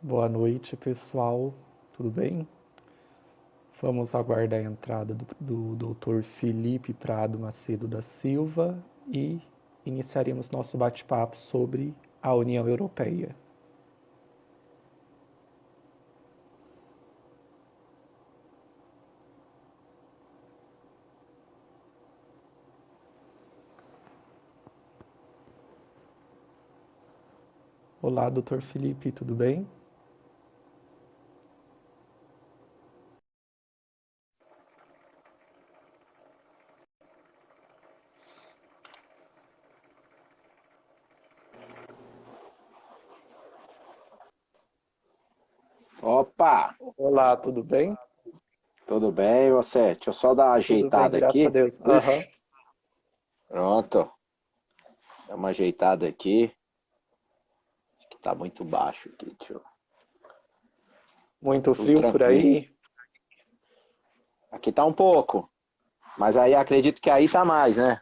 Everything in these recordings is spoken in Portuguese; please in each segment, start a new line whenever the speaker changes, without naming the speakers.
Boa noite, pessoal. Tudo bem? Vamos aguardar a entrada do Dr. Felipe Prado Macedo da Silva e iniciaremos nosso bate-papo sobre a União Europeia. Olá, Dr. Felipe, tudo bem?
Opa,
Olá, tudo bem?
tudo bem, e você? Deixa eu só dar uma
Tudo bem,
ajeitada
graças a
aqui.
Deus. Aham.
Ixi, pronto. Dá uma ajeitada aqui. Acho que tá muito baixo aqui,
Muito
tudo
frio por
tranquilo.
aí?
Aqui tá um pouco, mas aí acredito que aí tá mais, né?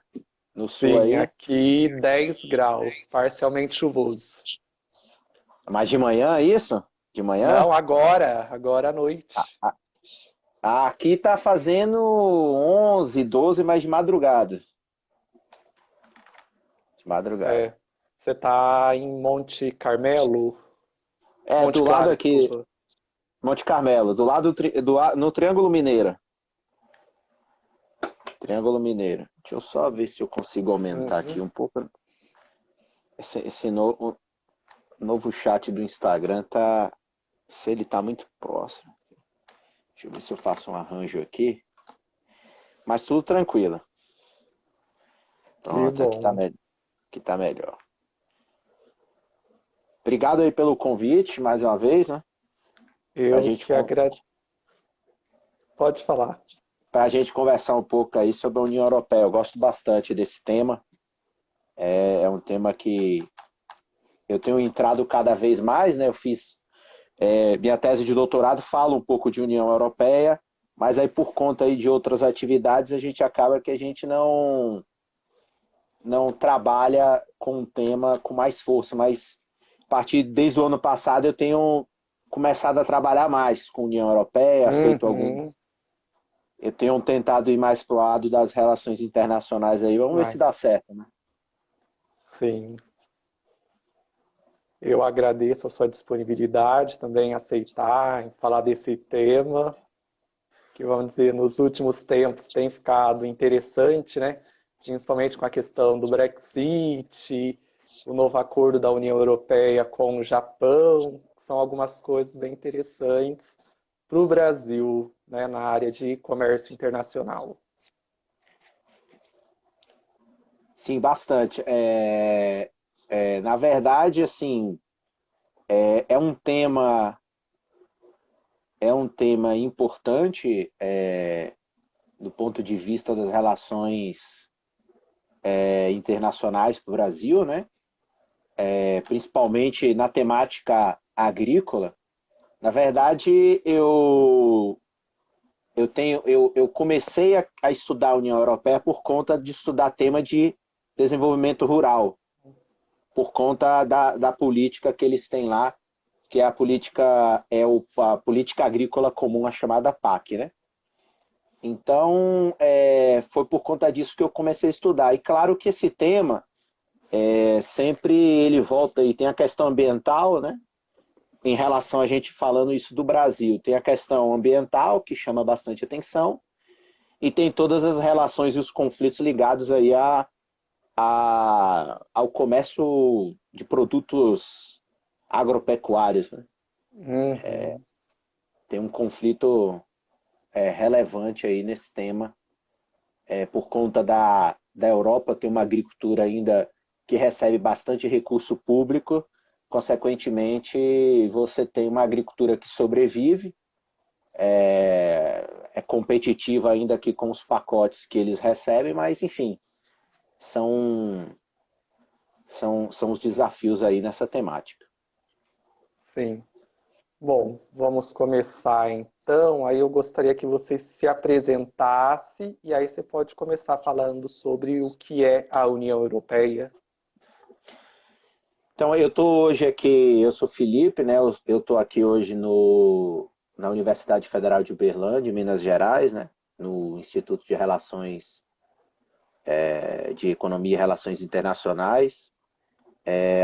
No sul
Sim,
aí.
aqui 10 graus, parcialmente chuvoso.
Mas de manhã, isso? De manhã?
Não, agora à noite.
Aqui tá fazendo 11, 12, mas de madrugada. De madrugada.
É, você está em Monte Carmelo?
É,
Monte
do lado
Claro,
aqui,
desculpa.
Monte Carmelo, do lado no Triângulo Mineiro. Triângulo Mineiro. Deixa eu só ver se eu consigo aumentar aqui
Uhum.
um pouco. Esse novo chat do Instagram tá. Se ele tá muito próximo. Deixa eu ver se eu faço um arranjo aqui. Mas tudo tranquilo.
Que
Pronto, aqui tá,
bom.
aqui tá melhor. Obrigado aí pelo convite, mais uma vez, né? Pra
Eu
gente,
que agradeço. Pode falar.
pra gente conversar um pouco aí sobre a União Europeia. Eu gosto bastante desse tema. É um tema que eu tenho entrado cada vez mais, né? Eu fiz minha tese de doutorado fala um pouco de União Europeia, mas aí por conta aí de outras atividades a gente acaba que a gente não trabalha com o tema com mais força, mas a partir desde o ano passado eu tenho começado a trabalhar mais com a União Europeia, feito
Uhum.
alguns, eu tenho tentado ir mais pro lado das relações internacionais aí, vamos ver se
Ai,
dá certo, né?
sim. Eu agradeço a sua disponibilidade também em aceitar, em falar desse tema, que vamos dizer, nos últimos tempos tem ficado interessante, né? Principalmente com a questão do Brexit, o novo acordo da União Europeia com o Japão, são algumas coisas bem interessantes para o Brasil, né, na área de comércio internacional.
Sim, bastante. Na verdade, assim, é um tema importante do ponto de vista das relações internacionais para o Brasil, né? Principalmente na temática agrícola. Na verdade, eu comecei a estudar a União Europeia por conta de estudar tema de desenvolvimento rural, por conta da política que eles têm lá, que é a política agrícola comum, a chamada PAC, né? Então, foi por conta disso que eu comecei a estudar. E claro que esse tema, sempre ele volta e tem a questão ambiental, né? Em relação a gente falando isso do Brasil, tem a questão ambiental, que chama bastante atenção, e tem todas as relações e os conflitos ligados aí ao comércio de produtos agropecuários, né?
Uhum.
Tem um conflito relevante aí nesse tema, por conta da Europa ter uma agricultura ainda que recebe bastante recurso público, consequentemente você tem uma agricultura que sobrevive, é competitiva ainda aqui com os pacotes que eles recebem, mas enfim, são, são os desafios aí nessa temática.
Sim. Bom, vamos começar então. Aí eu gostaria que você se apresentasse e aí você pode começar falando sobre o que é a União Europeia.
Então, eu estou hoje aqui, eu sou Felipe, né? Eu estou aqui hoje na Universidade Federal de Uberlândia, em Minas Gerais, né? No Instituto de Relações, de Economia e Relações Internacionais.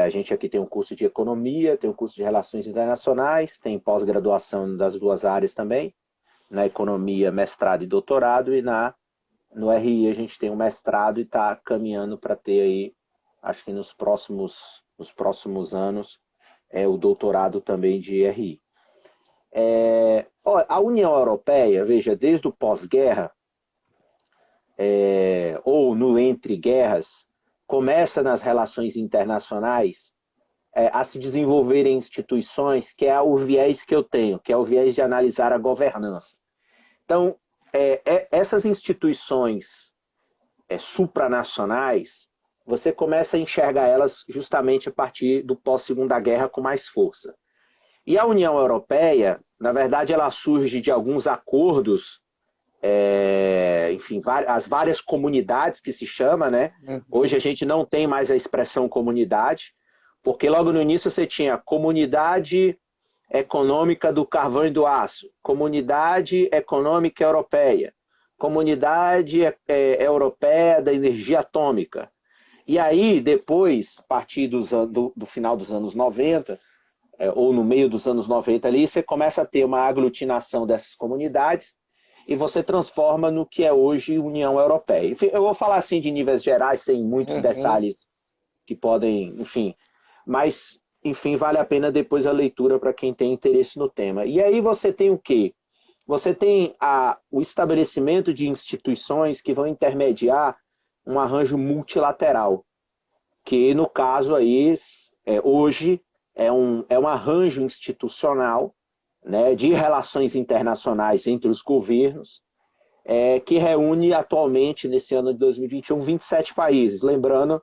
A gente aqui tem um curso de Economia, tem um curso de Relações Internacionais, tem pós-graduação das duas áreas também, na Economia, mestrado e doutorado, e no RI a gente tem um mestrado e está caminhando para ter aí, acho que nos próximos anos, o doutorado também de RI. A União Europeia, veja, desde o pós-guerra, ou no entre guerras, começa nas relações internacionais a se desenvolverem instituições, que é o viés que eu tenho, que é o viés de analisar a governança. Então, essas instituições supranacionais, você começa a enxergar elas justamente a partir do pós-segunda guerra com mais força. E a União Europeia, na verdade, ela surge de alguns acordos, enfim, as várias comunidades que se chama, né? Hoje a gente não tem mais a expressão comunidade, porque logo no início você tinha Comunidade Econômica do Carvão e do Aço, Comunidade Econômica Europeia, Comunidade Europeia da Energia Atômica. E aí, depois, a partir do final dos anos 90, ou no meio dos anos 90 ali, você começa a ter uma aglutinação dessas comunidades e você transforma no que é hoje União Europeia. Enfim, eu vou falar assim de níveis gerais, sem muitos detalhes que podem, enfim, mas, enfim, vale a pena depois a leitura para quem tem interesse no tema. E aí você tem o quê? Você tem o estabelecimento de instituições que vão intermediar um arranjo multilateral, que no caso aí, hoje, é um arranjo institucional, né, de relações internacionais entre os governos, que reúne atualmente, nesse ano de 2021, 27 países. Lembrando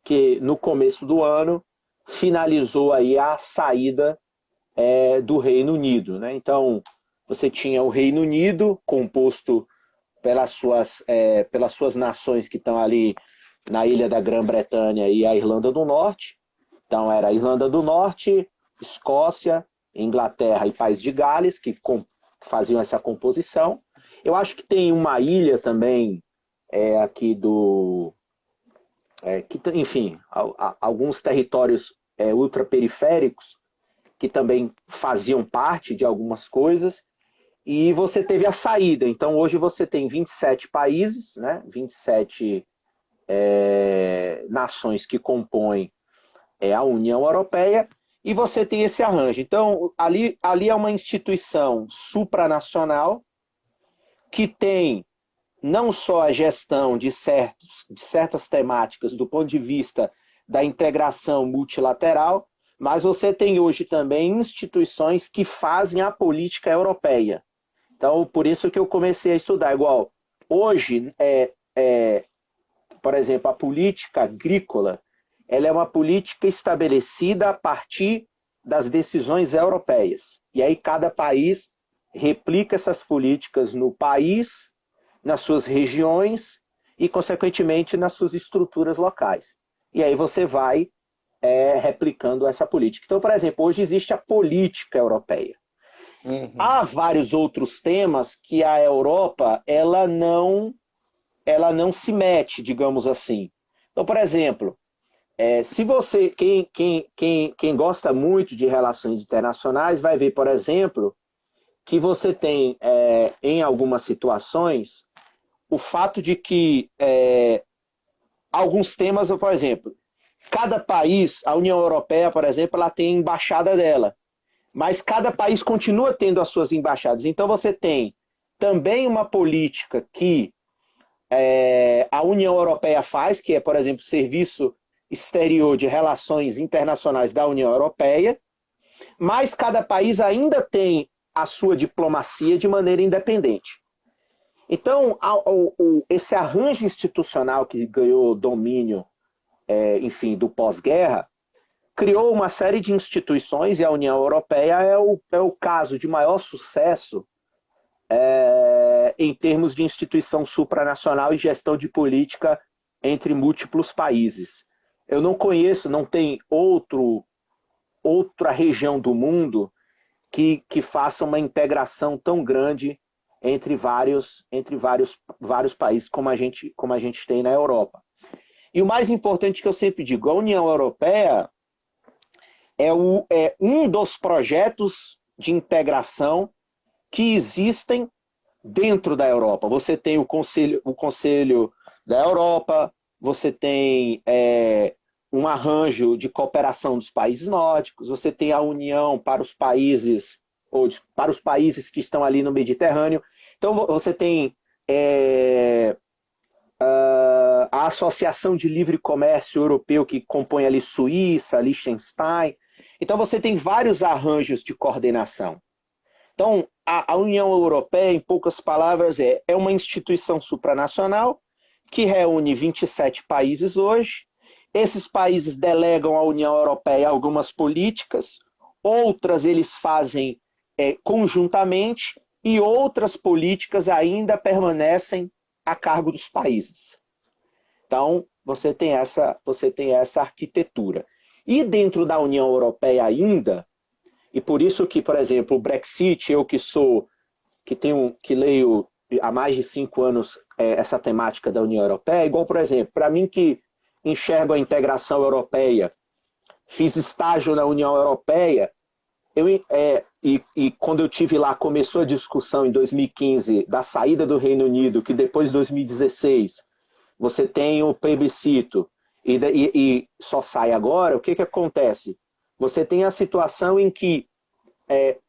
que no começo do ano finalizou aí a saída do Reino Unido, né? Então, você tinha o Reino Unido, composto pelas suas nações que estão ali na ilha da Grã-Bretanha e a Irlanda do Norte. Então, era a Irlanda do Norte, Escócia, Inglaterra e País de Gales, que faziam essa composição. Eu acho que tem uma ilha também aqui enfim, alguns territórios ultraperiféricos que também faziam parte de algumas coisas, e você teve a saída. Então, hoje você tem 27 países, né? 27 nações que compõem a União Europeia, e você tem esse arranjo. Então, ali é uma instituição supranacional que tem não só a gestão de certas temáticas do ponto de vista da integração multilateral, mas você tem hoje também instituições que fazem a política europeia. Então, por isso que eu comecei a estudar. Igual, hoje, por exemplo, a política agrícola, ela é uma política estabelecida a partir das decisões europeias. E aí cada país replica essas políticas no país, nas suas regiões e, consequentemente, nas suas estruturas locais. E aí você vai replicando essa política. Então, por exemplo, hoje existe a política europeia. Há vários outros temas que a Europa ela não se mete, digamos assim. Então, por exemplo, se você, quem gosta muito de relações internacionais, vai ver, por exemplo, que você tem, em algumas situações, o fato de que alguns temas, por exemplo, cada país, a União Europeia, por exemplo, ela tem a embaixada dela, mas cada país continua tendo as suas embaixadas. Então você tem também uma política que a União Europeia faz, que é, por exemplo, o Serviço Exterior de Relações Internacionais da União Europeia, mas cada país ainda tem a sua diplomacia de maneira independente. Então, esse arranjo institucional que ganhou domínio, enfim, do pós-guerra, criou uma série de instituições, e a União Europeia é o caso de maior sucesso em termos de instituição supranacional e gestão de política entre múltiplos países. eu não conheço, não tem outra região do mundo que faça uma integração tão grande entre vários países como a gente tem na Europa. E o mais importante que eu sempre digo, a União Europeia é um dos projetos de integração que existem dentro da Europa. Você tem o Conselho da Europa, você tem um arranjo de cooperação dos países nórdicos, você tem a União para os países, para os países que estão ali no Mediterrâneo. Então você tem a Associação de Livre Comércio Europeu, que compõe ali Suíça, Liechtenstein. Então você tem vários arranjos de coordenação. Então a União Europeia, em poucas palavras, é uma instituição supranacional que reúne 27 países hoje. Esses países delegam à União Europeia algumas políticas, outras eles fazem conjuntamente, e outras políticas ainda permanecem a cargo dos países. Então, você tem essa arquitetura. E dentro da União Europeia ainda, e por isso que, por exemplo, o Brexit, eu que leio há mais de 5 anos essa temática da União Europeia, igual, por exemplo, para mim que enxergo a integração europeia, fiz estágio na União Europeia, e quando eu tive lá, começou a discussão em 2015 da saída do Reino Unido, que depois de 2016 você tem o plebiscito e só sai agora, o que acontece? Você tem a situação em que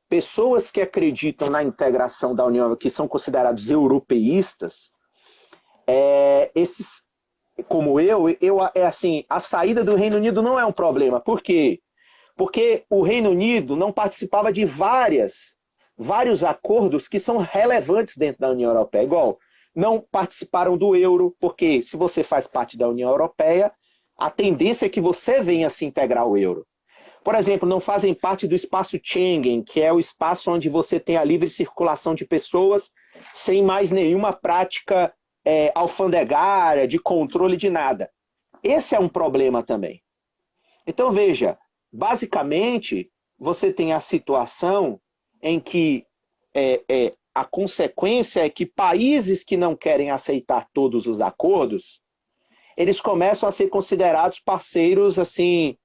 pessoas que acreditam na integração da União, que são considerados europeístas, esses, como assim, a saída do Reino Unido não é um problema. Por quê? Porque o Reino Unido não participava de vários acordos que são relevantes dentro da União Europeia. Igual, não participaram do euro, porque se você faz parte da União Europeia, a tendência é que você venha se integrar ao euro. Por exemplo, não fazem parte do espaço Schengen, que é o espaço onde você tem a livre circulação de pessoas sem mais nenhuma prática alfandegária, de controle de nada. Esse é um problema também. Então, veja, basicamente, você tem a situação em que a consequência é que países que não querem aceitar todos os acordos, eles começam a ser considerados parceiros, assim...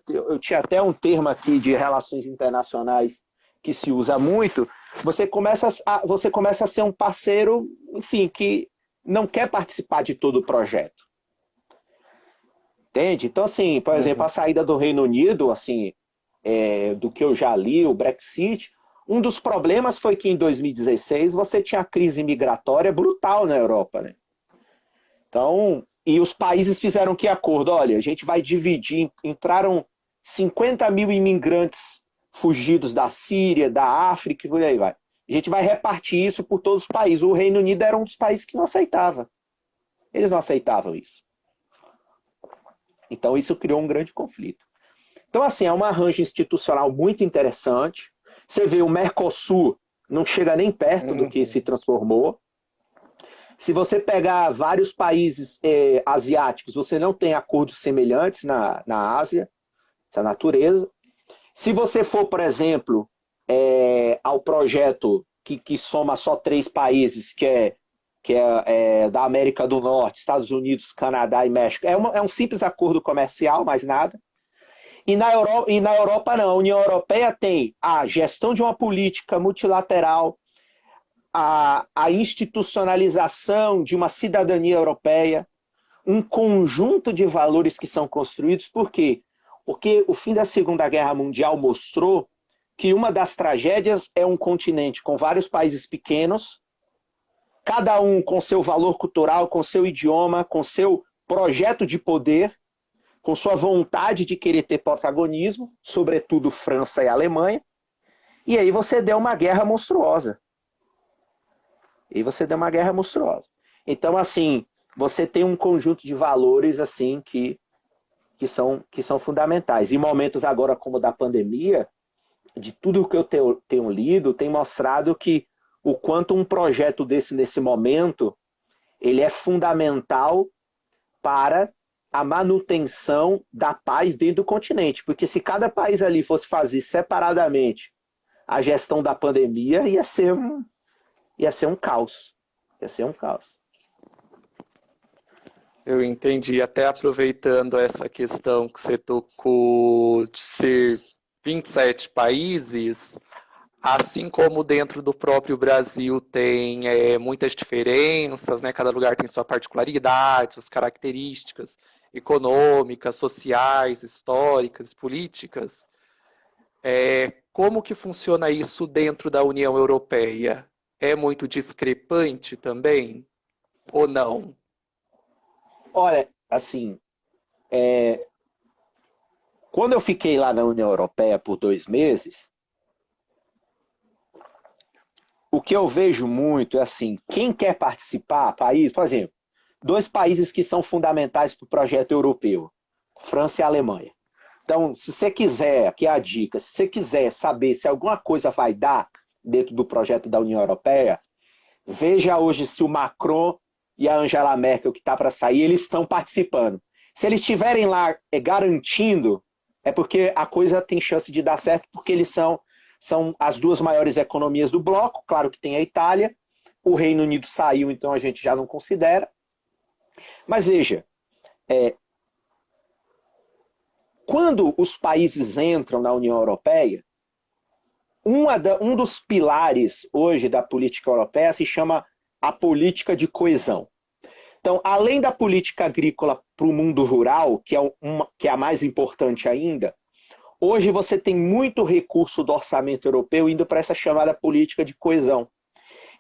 eu tinha até um termo aqui de relações internacionais que se usa muito. Você começa a ser um parceiro, enfim, que não quer participar de todo o projeto. Entende? Então, assim, por exemplo, a saída do Reino Unido, assim, do que eu já li, o Brexit, um dos problemas foi que em 2016 você tinha a crise migratória brutal na Europa, né? Então, e os países fizeram que acordo? Olha, a gente vai dividir, entraram 50 mil imigrantes fugidos da Síria, da África, e por aí vai. A gente vai repartir isso por todos os países. O Reino Unido era um dos países que não aceitava. Eles não aceitavam isso. Então isso criou um grande conflito. Então assim, é um arranjo institucional muito interessante. Você vê o Mercosul não chega nem perto do que se transformou. Se você pegar vários países asiáticos, você não tem acordos semelhantes na Ásia, essa natureza. Se você for, por exemplo, ao projeto que soma só 3 países, que é da América do Norte, Estados Unidos, Canadá e México, é um simples acordo comercial, mais nada. E na Europa não. A União Europeia tem a gestão de uma política multilateral, a institucionalização de uma cidadania europeia, um conjunto de valores que são construídos. Por quê? Porque o fim da Segunda Guerra Mundial mostrou que uma das tragédias é um continente com vários países pequenos, cada um com seu valor cultural, com seu idioma, com seu projeto de poder, com sua vontade de querer ter protagonismo, sobretudo França e Alemanha, e aí você deu uma guerra monstruosa. Então, assim, você tem um conjunto de valores assim que são fundamentais. Em momentos agora como o da pandemia, de tudo que eu tenho lido, tem mostrado que o quanto um projeto desse, nesse momento, ele é fundamental para a manutenção da paz dentro do continente. Porque se cada país ali fosse fazer separadamente a gestão da pandemia, ia ser um caos. Ia ser um caos.
Eu entendi. Até aproveitando essa questão que você tocou de ser 27 países, assim como dentro do próprio Brasil tem muitas diferenças, né? Cada lugar tem sua particularidade, suas características econômicas, sociais, históricas, políticas. Como que funciona isso dentro da União Europeia? É muito discrepante também? Ou não?
Olha, assim, quando eu fiquei lá na União Europeia por 2 meses, o que eu vejo muito é assim, quem quer participar, país, por exemplo, 2 países que são fundamentais para o projeto europeu, França e Alemanha. Então, se você quiser, aqui é a dica, se você quiser saber se alguma coisa vai dar dentro do projeto da União Europeia, veja hoje se o Macron e a Angela Merkel, que está para sair, eles estão participando. Se eles estiverem lá garantindo, é porque a coisa tem chance de dar certo, porque eles são as 2 maiores economias do bloco. Claro que tem a Itália, o Reino Unido saiu, então a gente já não considera. Mas veja, quando os países entram na União Europeia, um dos pilares hoje da política europeia se chama a política de coesão. Então, além da política agrícola para o mundo rural, que é a mais importante ainda, hoje você tem muito recurso do orçamento europeu indo para essa chamada política de coesão.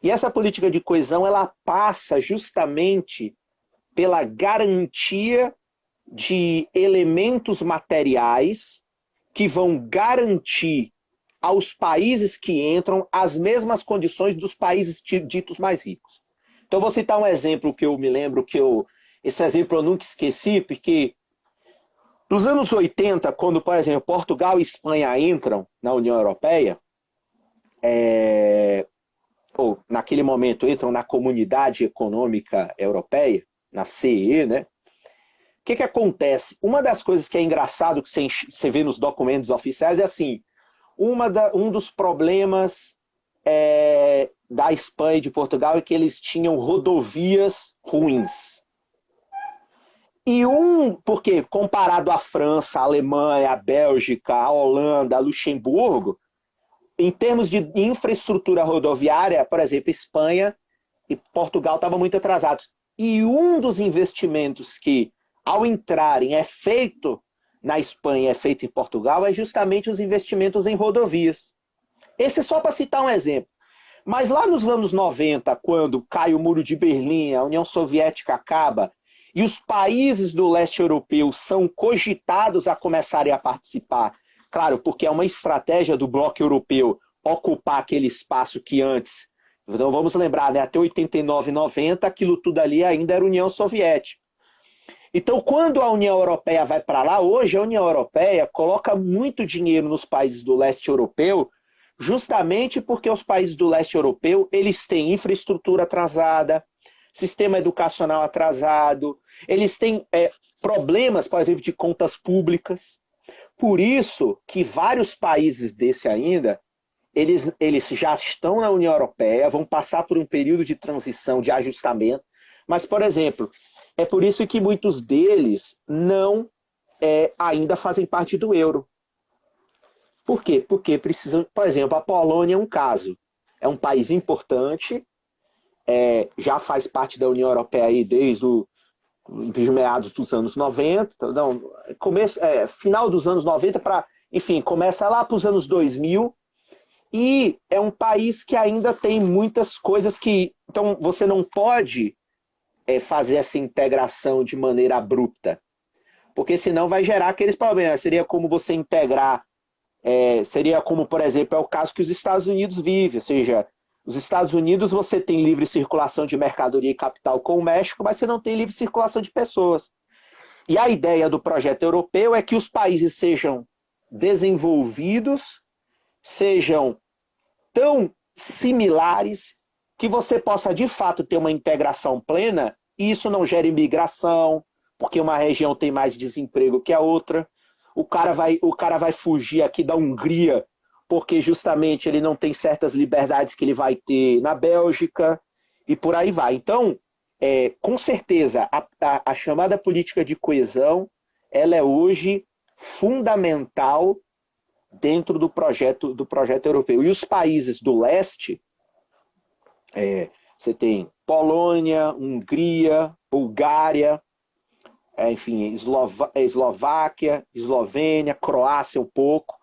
E essa política de coesão, ela passa justamente pela garantia de elementos materiais que vão garantir aos países que entram as mesmas condições dos países ditos mais ricos. Então, vou citar um exemplo que eu me lembro, esse exemplo eu nunca esqueci, porque nos anos 80, quando, por exemplo, Portugal e Espanha entram na União Europeia, ou naquele momento entram na Comunidade Econômica Europeia, na CE, né? O que acontece? Uma das coisas que é engraçado que você vê nos documentos oficiais é assim, um dos problemas da Espanha e de Portugal é que eles tinham rodovias ruins. Porque comparado à França, à Alemanha, à Bélgica, à Holanda, a Luxemburgo, em termos de infraestrutura rodoviária, por exemplo, Espanha e Portugal estavam muito atrasados. E um dos investimentos que, ao entrarem, é feito na Espanha, é feito em Portugal, é justamente os investimentos em rodovias. Esse é só para citar um exemplo. Mas lá nos anos 90, quando cai o Muro de Berlim, a União Soviética acaba, e os países do leste europeu são cogitados a começarem a participar, claro, porque é uma estratégia do bloco europeu ocupar aquele espaço que antes, então vamos lembrar, né, até 89 e 90, aquilo tudo ali ainda era União Soviética. Então, quando a União Europeia vai para lá, hoje a União Europeia coloca muito dinheiro nos países do leste europeu, justamente porque os países do leste europeu, eles têm infraestrutura atrasada, sistema educacional atrasado, eles têm problemas, por exemplo, de contas públicas. Por isso que vários países desse ainda, eles já estão na União Europeia, vão passar por um período de transição, de ajustamento, mas, por exemplo, é por isso que muitos deles não ainda fazem parte do euro. Por quê? Porque precisam, por exemplo, a Polônia é um caso. É um país importante, já faz parte da União Europeia aí desde os meados dos anos 90, final dos anos 90 enfim, começa lá para os anos 2000, e é um país que ainda tem muitas coisas que... Então, você não pode fazer essa integração de maneira abrupta, porque senão vai gerar aqueles problemas. Seria como você integrar, seria como, por exemplo, é o caso que os Estados Unidos vivem, ou seja, os Estados Unidos você tem livre circulação de mercadoria e capital com o México, mas você não tem livre circulação de pessoas. E a ideia do projeto europeu é que os países sejam desenvolvidos, sejam tão similares que você possa de fato ter uma integração plena, e isso não gera imigração, porque uma região tem mais desemprego que a outra. O cara vai fugir aqui da Hungria porque justamente ele não tem certas liberdades que ele vai ter na Bélgica e por aí vai. Então, com certeza, a chamada política de coesão, ela é hoje fundamental dentro do projeto europeu. E os países do leste, você tem Polônia, Hungria, Bulgária, enfim, Eslováquia, Eslovênia, Croácia um pouco.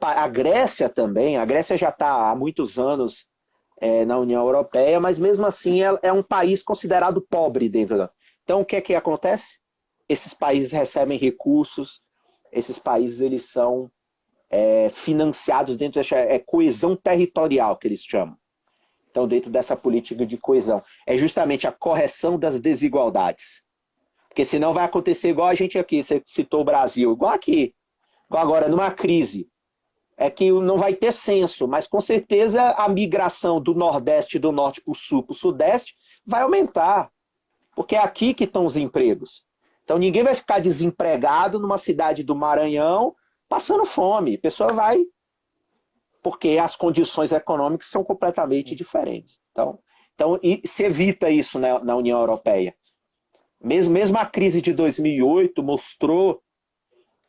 A Grécia também, a Grécia já está há muitos anos na União Europeia, mas mesmo assim é um país considerado pobre dentro da... Então o que é que acontece? Esses países recebem recursos, esses países eles são financiados dentro da coesão territorial que eles chamam. Então dentro dessa política de coesão é justamente a correção das desigualdades. Porque senão vai acontecer igual a gente aqui, você citou o Brasil, igual aqui, igual agora, numa crise. É que não vai ter censo, mas com certeza a migração do Nordeste e do Norte para o Sul, para o Sudeste, vai aumentar. Porque é aqui que estão os empregos. Então ninguém vai ficar desempregado numa cidade do Maranhão passando fome. A pessoa vai, porque as condições econômicas são completamente diferentes. Então se evita isso na União Europeia. Mesmo a crise de 2008 mostrou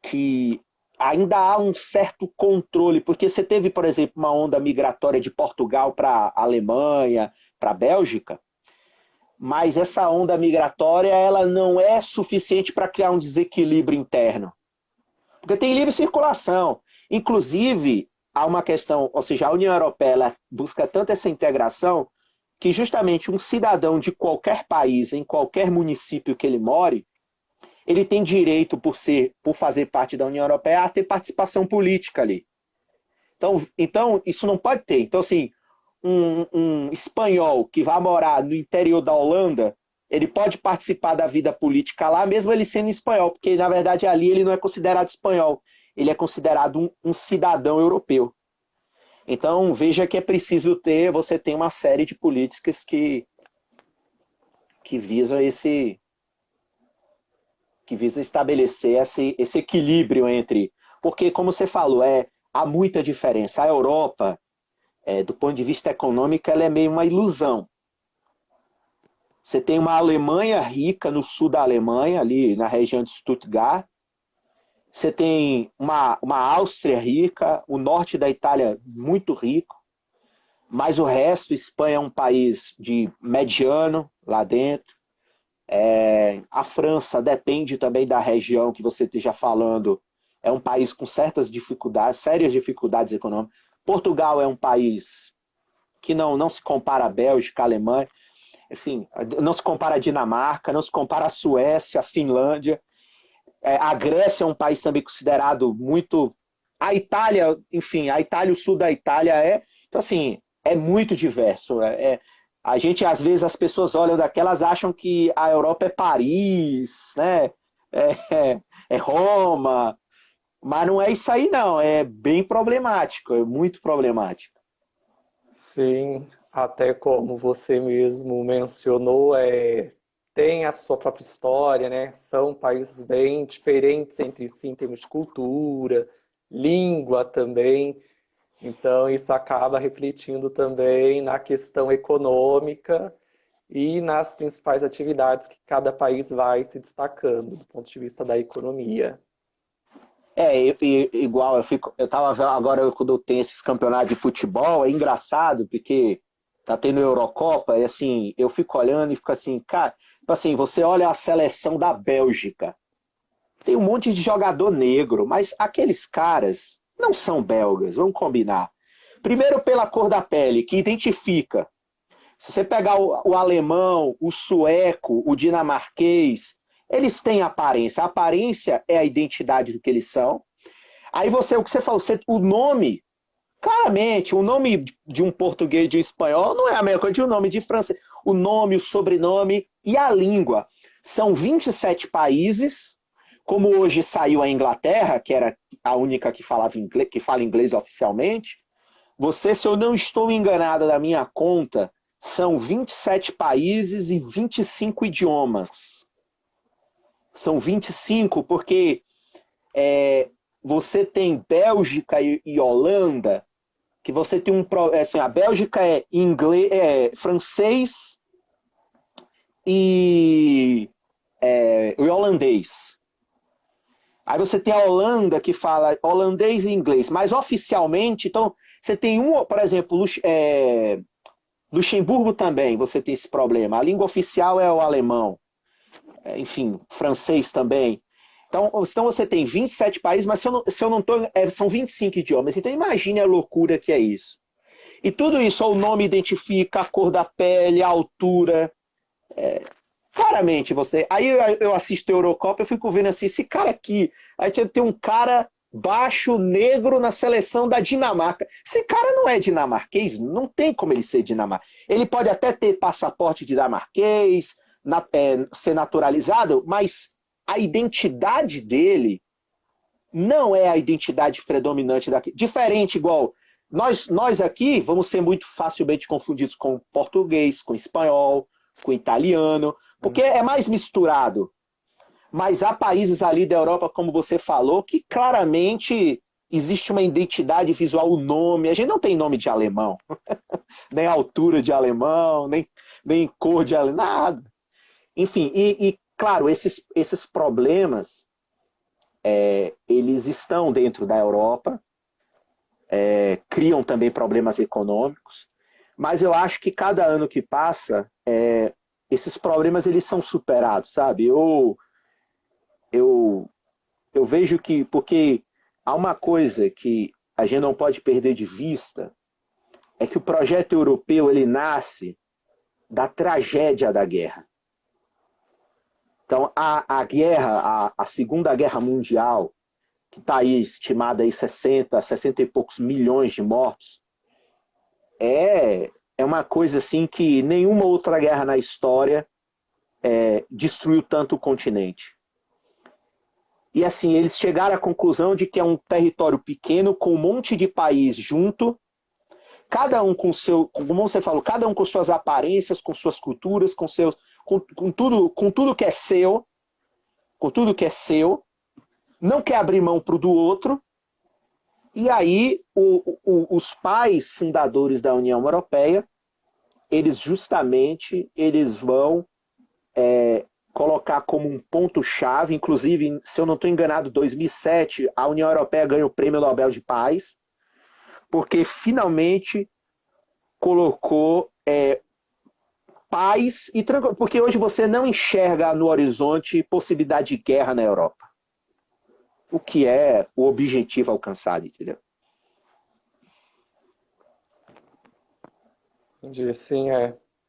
que ainda há um certo controle, porque você teve, por exemplo, uma onda migratória de Portugal para a Alemanha, para a Bélgica, mas essa onda migratória ela não é suficiente para criar um desequilíbrio interno. Porque tem livre circulação. Inclusive, há uma questão, ou seja, a União Europeia ela busca tanto essa integração que justamente um cidadão de qualquer país, em qualquer município que ele more, ele tem direito, por fazer parte da União Europeia, a ter participação política ali. Então isso não pode ter. Então, assim, um espanhol que vai morar no interior da Holanda, ele pode participar da vida política lá, mesmo ele sendo espanhol, porque, na verdade, ali ele não é considerado espanhol, ele é considerado um cidadão europeu. Então, veja que é preciso você tem uma série de políticas que visam estabelecer esse equilíbrio entre... Porque, como você falou, há muita diferença. A Europa, do ponto de vista econômico, ela é meio uma ilusão. Você tem uma Alemanha rica no sul da Alemanha, ali na região de Stuttgart. Você tem uma Áustria rica, o norte da Itália muito rico, mas o resto, Espanha é um país de mediano lá dentro. A França depende também da região que você esteja falando, é um país com certas dificuldades, sérias dificuldades econômicas. Portugal é um país que não se compara à Bélgica, à Alemanha, enfim, não se compara à Dinamarca, não se compara à Suécia, à Finlândia. A Grécia é um país também considerado muito... A Itália, enfim, o sul da Itália Então, assim, é muito diverso. A gente, às vezes, as pessoas olham daquelas, acham que a Europa é Paris, né? É Roma, mas não é isso aí, não. É bem problemático, é muito problemático.
Sim, até como você mesmo mencionou, tem a sua própria história, né? São países bem diferentes entre si em termos de cultura, língua também. Então, isso acaba refletindo também na questão econômica e nas principais atividades que cada país vai se destacando do ponto de vista da economia.
Igual, eu tava vendo agora, quando tem esses campeonatos de futebol, é engraçado, porque tá tendo Eurocopa, e assim, eu fico olhando e fico assim, cara, assim, você olha a seleção da Bélgica, tem um monte de jogador negro, mas aqueles caras não são belgas, vamos combinar. Primeiro pela cor da pele, que identifica. Se você pegar o alemão, o sueco, o dinamarquês, eles têm aparência. A aparência é a identidade do que eles são. Aí o que você falou, o nome, claramente, o nome de um português e de um espanhol não é a mesma coisa de um nome de francês. O nome, o sobrenome e a língua. São 27 países, como hoje saiu a Inglaterra, que era a única que fala inglês oficialmente. Se eu não estou enganado da minha conta, são 27 países e 25 idiomas. São 25, porque você tem Bélgica e Holanda, que você tem assim, a Bélgica é inglês, francês e holandês. Aí você tem a Holanda que fala holandês e inglês, mas oficialmente, então, você tem por exemplo, Luxemburgo também, você tem esse problema. A língua oficial é o alemão, enfim, francês também. Então você tem 27 países, mas se eu não estou, são 25 idiomas. Então imagine a loucura que é isso. E tudo isso, o nome identifica, a cor da pele, a altura. Claramente você. Aí eu assisto a Eurocopa, eu fico vendo assim, esse cara aqui. Aí tem um cara baixo, negro na seleção da Dinamarca. Esse cara não é dinamarquês, não tem como ele ser dinamarquês. Ele pode até ter passaporte dinamarquês, ser naturalizado, mas a identidade dele não é a identidade predominante daqui. Diferente, igual nós aqui vamos ser muito facilmente confundidos com português, com espanhol, com italiano, porque é mais misturado. Mas há países ali da Europa, como você falou, que claramente existe uma identidade visual, o nome. A gente não tem nome de alemão, nem altura de alemão, nem cor de alemão, nada. Enfim, claro, esses problemas, eles estão dentro da Europa, criam também problemas econômicos, mas eu acho que cada ano que passa, esses problemas eles são superados, sabe? Eu vejo que, porque há uma coisa que a gente não pode perder de vista, é que o projeto europeu ele nasce da tragédia da guerra. Então, a guerra, a Segunda Guerra Mundial, que está aí estimada em 60 e poucos milhões de mortos, é uma coisa assim que nenhuma outra guerra na história destruiu tanto o continente. E assim, eles chegaram à conclusão de que é um território pequeno com um monte de país junto, cada um com como você falou, cada um com suas aparências, com suas culturas, com tudo que é seu, não quer abrir mão pro do outro. E aí os pais fundadores da União Europeia, eles vão colocar como um ponto-chave, inclusive, se eu não estou enganado, em 2007, a União Europeia ganhou o Prêmio Nobel de Paz, porque finalmente colocou paz e tranquilo, porque hoje você não enxerga no horizonte possibilidade de guerra na Europa. O que é o objetivo alcançado, entendeu?
Entendi, sim,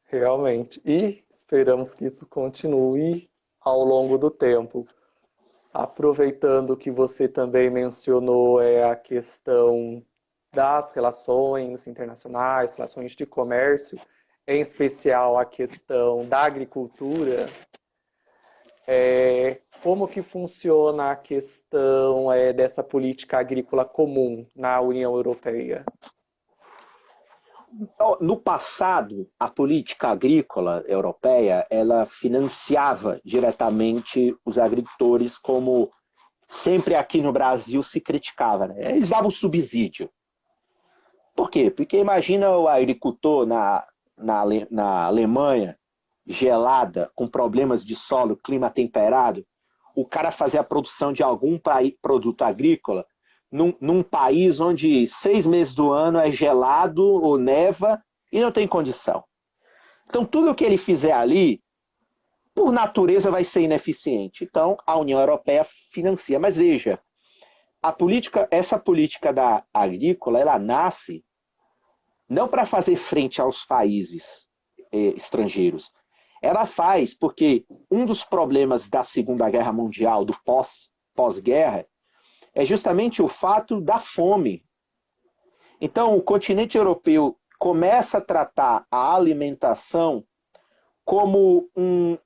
realmente. E esperamos que isso continue ao longo do tempo. Aproveitando que você também mencionou a questão das relações internacionais, relações de comércio, em especial a questão da agricultura, como que funciona a questão dessa política agrícola comum na União Europeia?
No passado, a política agrícola europeia, ela financiava diretamente os agricultores, como sempre aqui no Brasil se criticava, né? Eles davam subsídio. Por quê? Porque imagina o agricultor na Alemanha, gelada, com problemas de solo, clima temperado, o cara fazer a produção de algum produto agrícola num país onde 6 meses do ano é gelado ou neva e não tem condição. Então, tudo que ele fizer ali, por natureza, vai ser ineficiente. Então, a União Europeia financia. Mas veja, essa política da agrícola, ela nasce não para fazer frente aos países estrangeiros. Ela faz porque um dos problemas da Segunda Guerra Mundial, do pós-guerra, é justamente o fato da fome. Então, o continente europeu começa a tratar a alimentação como um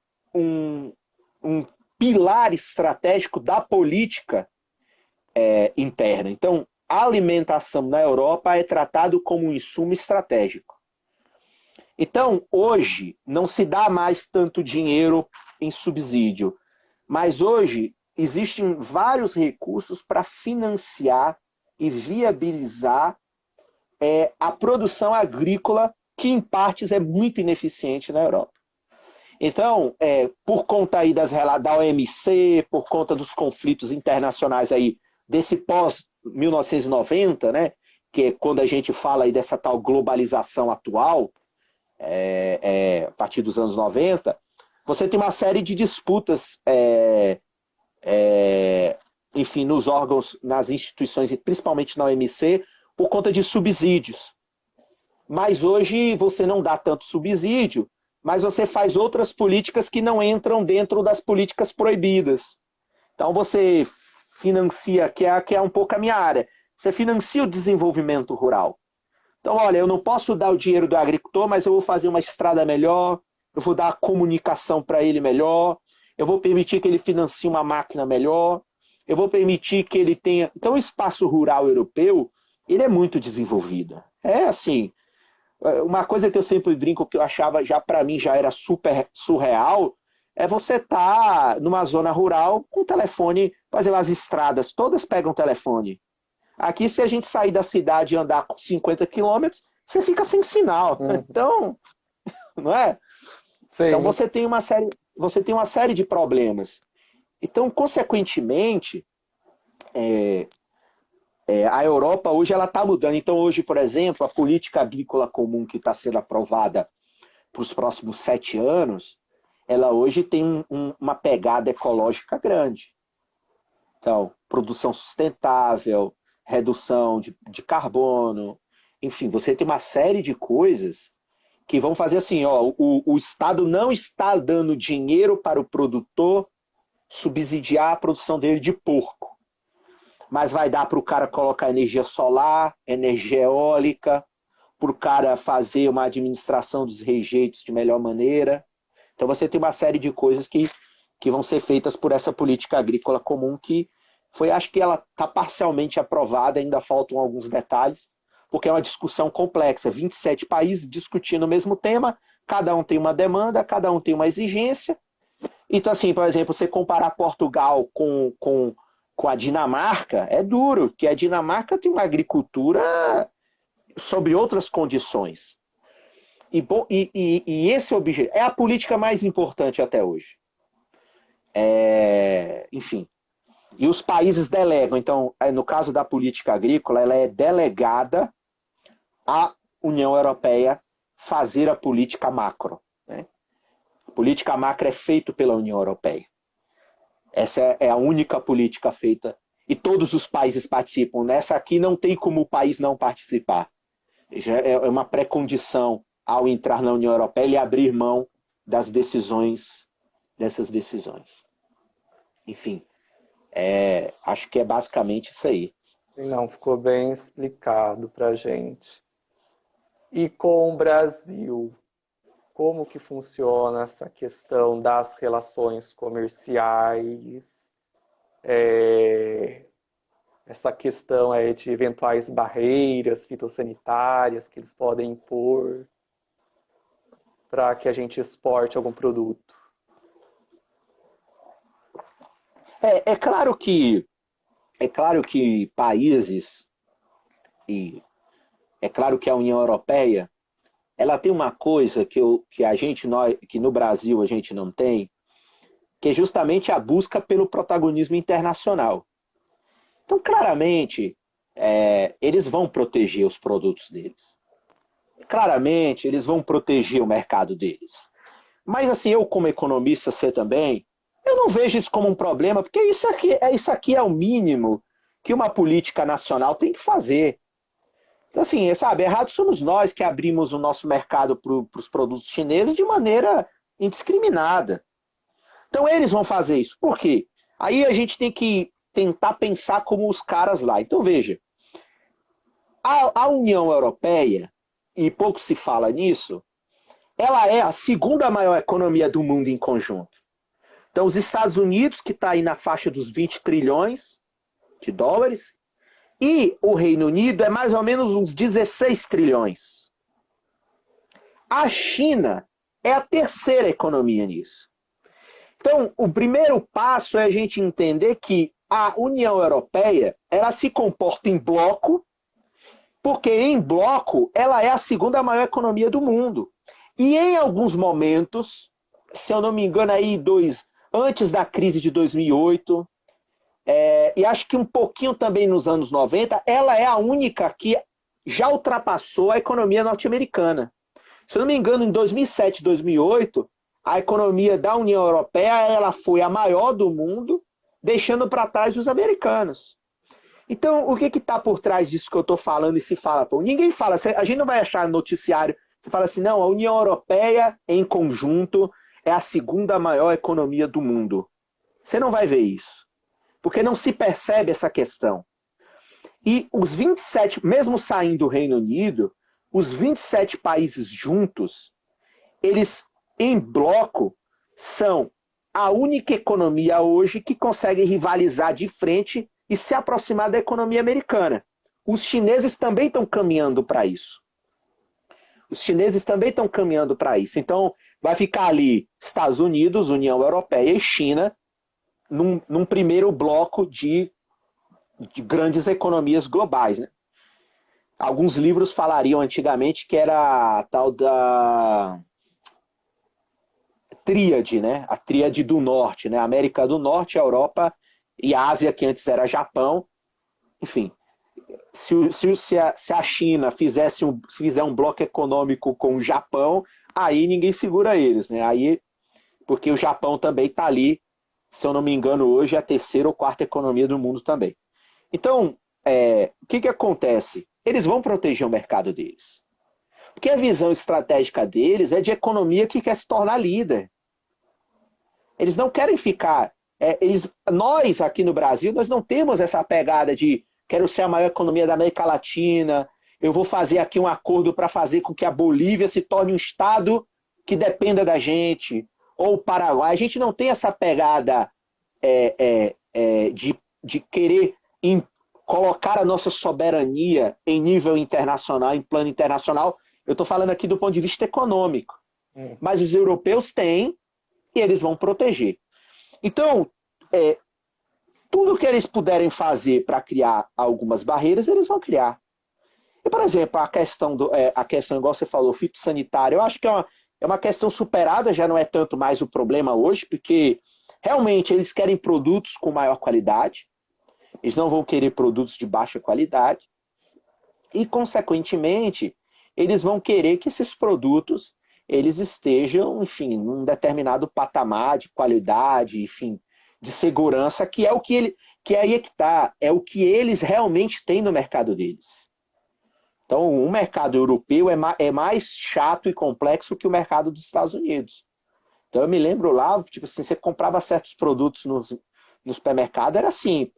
pilar estratégico da política interna. Então, a alimentação na Europa é tratado como um insumo estratégico. Então, hoje, não se dá mais tanto dinheiro em subsídio. Mas hoje existem vários recursos para financiar e viabilizar a produção agrícola, que em partes é muito ineficiente na Europa. Então, por conta aí da OMC, por conta dos conflitos internacionais aí desse pós-1990, né, que é quando a gente fala aí dessa tal globalização atual, a partir dos anos 90, você tem uma série de disputas, enfim, nos órgãos, nas instituições, e principalmente na OMC, por conta de subsídios. Mas hoje você não dá tanto subsídio, mas você faz outras políticas que não entram dentro das políticas proibidas. Então você financia, que é um pouco a minha área, você financia o desenvolvimento rural. Então, olha, eu não posso dar o dinheiro do agricultor, mas eu vou fazer uma estrada melhor, eu vou dar a comunicação para ele melhor, eu vou permitir que ele financie uma máquina melhor, eu vou permitir que ele tenha... Então, o espaço rural europeu, ele é muito desenvolvido. É assim, uma coisa que eu sempre brinco, que eu achava, já para mim, já era super surreal, é você estar numa zona rural com o telefone, fazer as estradas, todas pegam telefone. Aqui, se a gente sair da cidade e andar 50 quilômetros, você fica sem sinal. Então, não é? Sim. Então você tem uma série de problemas. Então, consequentemente, a Europa hoje ela está mudando. Então, hoje, por exemplo, a política agrícola comum que está sendo aprovada para os próximos 7 anos, ela hoje tem uma pegada ecológica grande. Então, produção sustentável, redução de carbono, enfim, você tem uma série de coisas que vão fazer assim, o Estado não está dando dinheiro para o produtor subsidiar a produção dele de porco, mas vai dar para o cara colocar energia solar, energia eólica, para o cara fazer uma administração dos rejeitos de melhor maneira. Então você tem uma série de coisas que vão ser feitas por essa política agrícola comum que acho que ela está parcialmente aprovada, ainda faltam alguns detalhes, porque é uma discussão complexa. 27 países discutindo o mesmo tema, cada um tem uma demanda, cada um tem uma exigência. Então, assim, por exemplo, você comparar Portugal com a Dinamarca, é duro, porque a Dinamarca tem uma agricultura sob outras condições. E esse é a política mais importante até hoje. Enfim. E os países delegam. Então, no caso da política agrícola, ela é delegada à União Europeia fazer a política macro. Né? A política macro é feita pela União Europeia. Essa é a única política feita. E todos os países participam. Nessa aqui não tem como o país não participar. Já é uma pré-condição ao entrar na União Europeia e abrir mão dessas decisões. Enfim. Acho que é basicamente isso aí.
Não, ficou bem explicado para a gente. E com o Brasil, como que funciona essa questão das relações comerciais? Essa questão de eventuais barreiras fitossanitárias que eles podem impor para que a gente exporte algum produto?
É claro que países, e é claro que a União Europeia, ela tem uma coisa que no Brasil a gente não tem, que é justamente a busca pelo protagonismo internacional. Então, claramente, eles vão proteger os produtos deles. Claramente, eles vão proteger o mercado deles. Mas, assim, eu como economista, você também, eu não vejo isso como um problema, porque isso aqui é o mínimo que uma política nacional tem que fazer. Então, assim, errado somos nós que abrimos o nosso mercado para os produtos chineses de maneira indiscriminada. Então, eles vão fazer isso. Por quê? Aí a gente tem que tentar pensar como os caras lá. Então, veja, a União Europeia, e pouco se fala nisso, ela é a segunda maior economia do mundo em conjunto. Então, os Estados Unidos, que está aí na faixa dos 20 trilhões de dólares, e o Reino Unido é mais ou menos uns 16 trilhões. A China é a terceira economia nisso. Então, o primeiro passo é a gente entender que a União Europeia, ela se comporta em bloco, porque em bloco ela é a segunda maior economia do mundo. E em alguns momentos, se eu não me engano, aí antes da crise de 2008, e acho que um pouquinho também nos anos 90, ela é a única que já ultrapassou a economia norte-americana. Se eu não me engano, em 2007, 2008, a economia da União Europeia ela foi a maior do mundo, deixando para trás os americanos. Então, o que está por trás disso que eu estou falando e se fala? Pô, ninguém fala, a gente não vai achar noticiário, você fala assim, não, a União Europeia em conjunto é a segunda maior economia do mundo. Você não vai ver isso, porque não se percebe essa questão. E os 27, mesmo saindo do Reino Unido, os 27 países juntos, eles, em bloco, são a única economia hoje que consegue rivalizar de frente e se aproximar da economia americana. Os chineses também estão caminhando para isso. Os chineses também estão caminhando para isso. Então, vai ficar ali Estados Unidos, União Europeia e China num primeiro bloco de grandes economias globais, né? Alguns livros falariam antigamente que era a tal da tríade, né? A tríade do norte, né? A América do Norte, a Europa e a Ásia, que antes era Japão. Enfim, se a China fizer um bloco econômico com o Japão, aí ninguém segura eles, né? Aí, porque o Japão também está ali, se eu não me engano, hoje é a terceira ou quarta economia do mundo também. Então, o que acontece? Eles vão proteger o mercado deles. Porque a visão estratégica deles é de economia que quer se tornar líder. Eles não querem ficar... nós, aqui no Brasil, nós não temos essa pegada de quero ser a maior economia da América Latina, eu vou fazer aqui um acordo para fazer com que a Bolívia se torne um estado que dependa da gente, ou o Paraguai. A gente não tem essa pegada de querer colocar a nossa soberania em nível internacional, em plano internacional. Eu estou falando aqui do ponto de vista econômico. Mas os europeus têm e eles vão proteger. Então, tudo que eles puderem fazer para criar algumas barreiras, eles vão criar. E, por exemplo, a questão, igual você falou, fitossanitário, eu acho que é uma questão superada, já não é tanto mais o problema hoje, porque realmente eles querem produtos com maior qualidade, eles não vão querer produtos de baixa qualidade, e, consequentemente, eles vão querer que esses produtos eles estejam, enfim, num determinado patamar de qualidade, enfim, de segurança, que é o que aí é que tá, é o que eles realmente têm no mercado deles. Então, o mercado europeu é mais chato e complexo que o mercado dos Estados Unidos. Então, eu me lembro lá, tipo assim, você comprava certos produtos no supermercado, era assim,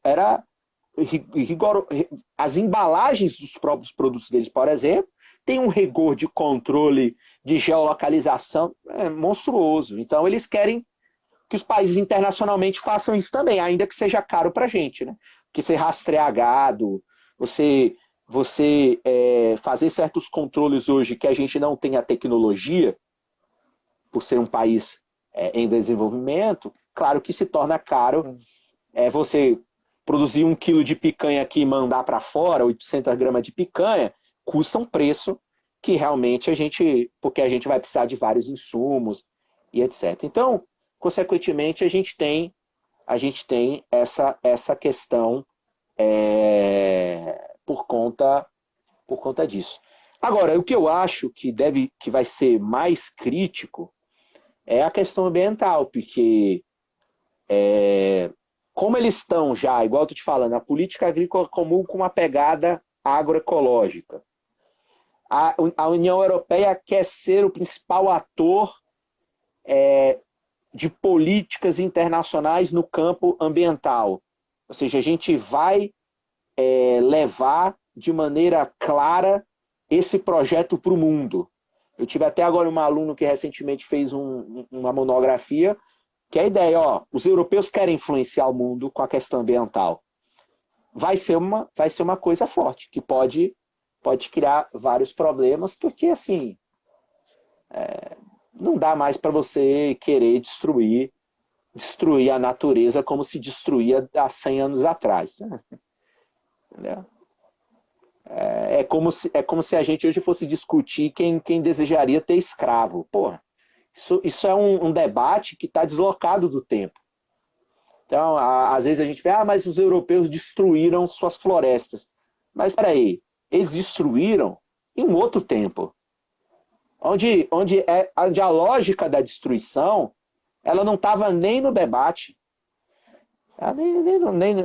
as embalagens dos próprios produtos deles, por exemplo, tem um rigor de controle de geolocalização monstruoso. Então, eles querem que os países internacionalmente façam isso também, ainda que seja caro para a gente, né? Que você rastrear gado, você fazer certos controles hoje que a gente não tem a tecnologia, por ser um país em desenvolvimento, claro que se torna caro você produzir 1 quilo de picanha aqui e mandar para fora, 800 gramas de picanha, custa um preço que realmente porque a gente vai precisar de vários insumos e etc. Então, consequentemente, a gente tem essa questão por conta disso. Agora, o que eu acho que vai ser mais crítico é a questão ambiental, porque como eles estão já, igual eu estou te falando, a política agrícola comum com uma pegada agroecológica. A União Europeia quer ser o principal ator de políticas internacionais no campo ambiental. Ou seja, a gente vai levar de maneira clara esse projeto para o mundo. Eu tive até agora um aluno que recentemente fez uma monografia, que é a ideia, os europeus querem influenciar o mundo com a questão ambiental. Vai ser uma coisa forte, que pode criar vários problemas, porque assim, não dá mais para você querer destruir destruir a natureza como se destruía há 100 anos atrás. Né? Entendeu? É como se a gente hoje fosse discutir quem desejaria ter escravo. Porra, isso é um debate que está deslocado do tempo. Então, às vezes a gente vê, mas os europeus destruíram suas florestas. Mas, espera aí, eles destruíram em um outro tempo. Onde a lógica da destruição, ela não estava nem no debate.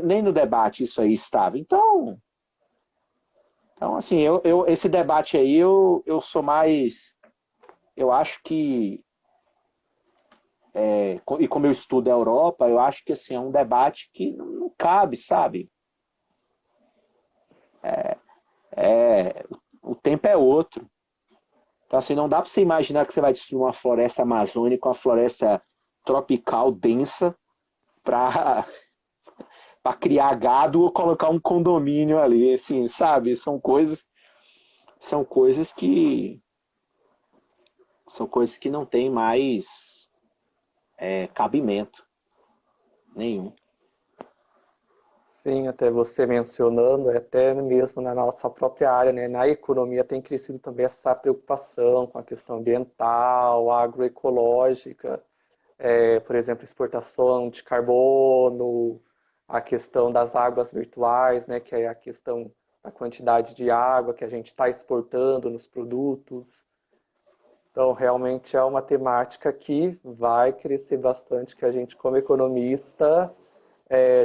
Nem no debate isso aí estava. Então assim, esse debate aí, eu sou mais... Eu acho que... e como eu estudo a Europa, eu acho que assim, é um debate que não cabe, sabe? O tempo é outro. Então, assim, não dá para você imaginar que você vai destruir uma floresta amazônica, uma floresta tropical densa, para criar gado ou colocar um condomínio ali, assim, sabe? São coisas que não têm mais cabimento nenhum.
Sim, até você mencionando, até mesmo na nossa própria área, né? Na economia tem crescido também essa preocupação com a questão ambiental, agroecológica, por exemplo, exportação de carbono, a questão das águas virtuais, né? Que é a questão da quantidade de água que a gente está exportando nos produtos. Então, realmente é uma temática que vai crescer bastante, que a gente, como economista,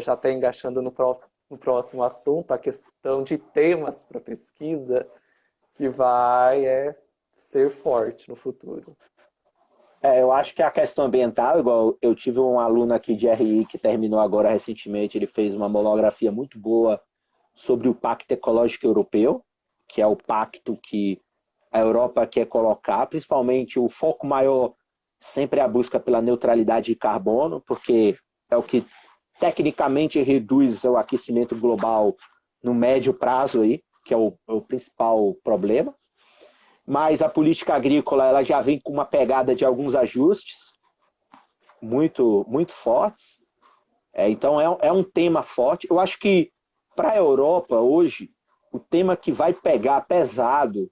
já está engaixando no próximo assunto, a questão de temas para pesquisa, que vai ser forte no futuro.
Eu acho que a questão ambiental, igual eu tive um aluno aqui de RI que terminou agora recentemente, ele fez uma monografia muito boa sobre o Pacto Ecológico Europeu, que é o pacto que a Europa quer colocar, principalmente o foco maior sempre é a busca pela neutralidade de carbono, porque é o que tecnicamente reduz o aquecimento global no médio prazo, aí, que é o principal problema. Mas a política agrícola ela já vem com uma pegada de alguns ajustes muito, muito fortes. Então é um tema forte. Eu acho que para a Europa hoje, o tema que vai pegar pesado,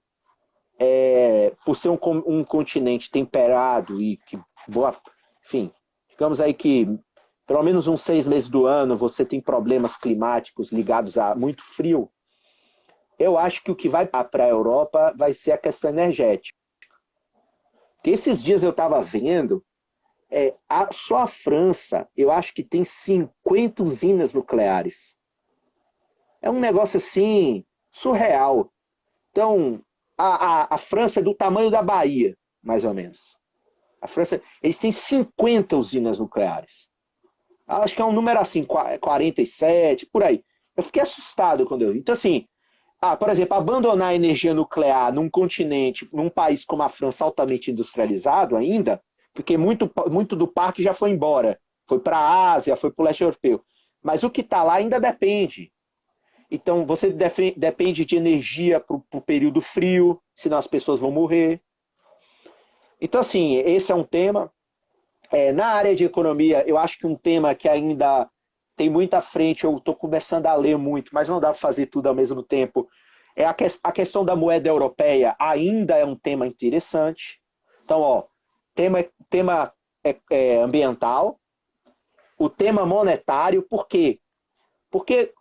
por ser um continente temperado e que, enfim, digamos aí que pelo menos uns 6 meses do ano você tem problemas climáticos ligados a muito frio. Eu acho que o que vai para a Europa vai ser a questão energética. Porque esses dias eu estava vendo, só a França, eu acho que tem 50 usinas nucleares. É um negócio assim, surreal. Então, a França é do tamanho da Bahia, mais ou menos. A França, eles têm 50 usinas nucleares. Acho que é um número assim, 47, por aí. Eu fiquei assustado quando eu vi. Então, assim, por exemplo, abandonar a energia nuclear num continente, num país como a França, altamente industrializado ainda, porque muito do parque já foi embora. Foi para a Ásia, foi para o leste europeu. Mas o que está lá ainda depende. Então, você depende de energia para o período frio, senão as pessoas vão morrer. Então, assim, esse é um tema. Na área de economia, eu acho que um tema que ainda tem muita frente, eu estou começando a ler muito, mas não dá para fazer tudo ao mesmo tempo, a questão da moeda europeia ainda é um tema interessante. Então, tema ambiental, o tema monetário, por quê? Porque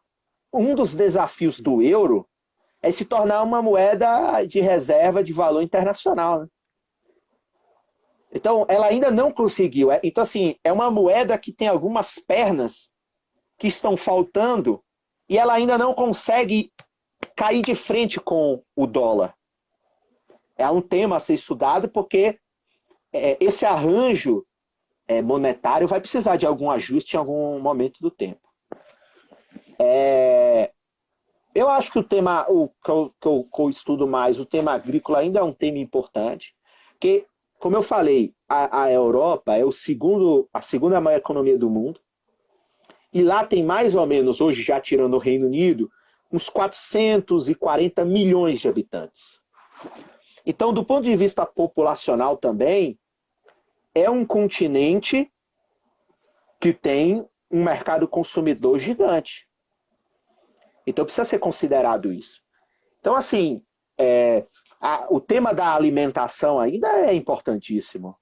um dos desafios do euro é se tornar uma moeda de reserva de valor internacional, né? Então, ela ainda não conseguiu. Então, assim, é uma moeda que tem algumas pernas que estão faltando e ela ainda não consegue cair de frente com o dólar. É um tema a ser estudado porque esse arranjo monetário vai precisar de algum ajuste em algum momento do tempo. Eu acho que o tema que eu estudo mais, o tema agrícola ainda é um tema importante, porque, como eu falei, a Europa é a segunda maior economia do mundo, e lá tem mais ou menos, hoje já tirando o Reino Unido, uns 440 milhões de habitantes. Então, do ponto de vista populacional também, é um continente que tem um mercado consumidor gigante. Então precisa ser considerado isso. Então, assim, o tema da alimentação ainda é importantíssimo.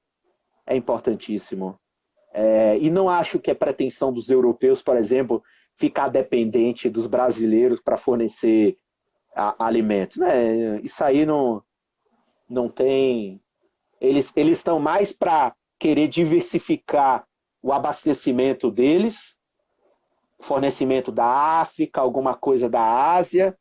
É importantíssimo. E não acho que é pretensão dos europeus, por exemplo, ficar dependente dos brasileiros para fornecer alimentos. Né? Isso aí não tem... Eles estão mais para querer diversificar o abastecimento deles, fornecimento da África, alguma coisa da Ásia,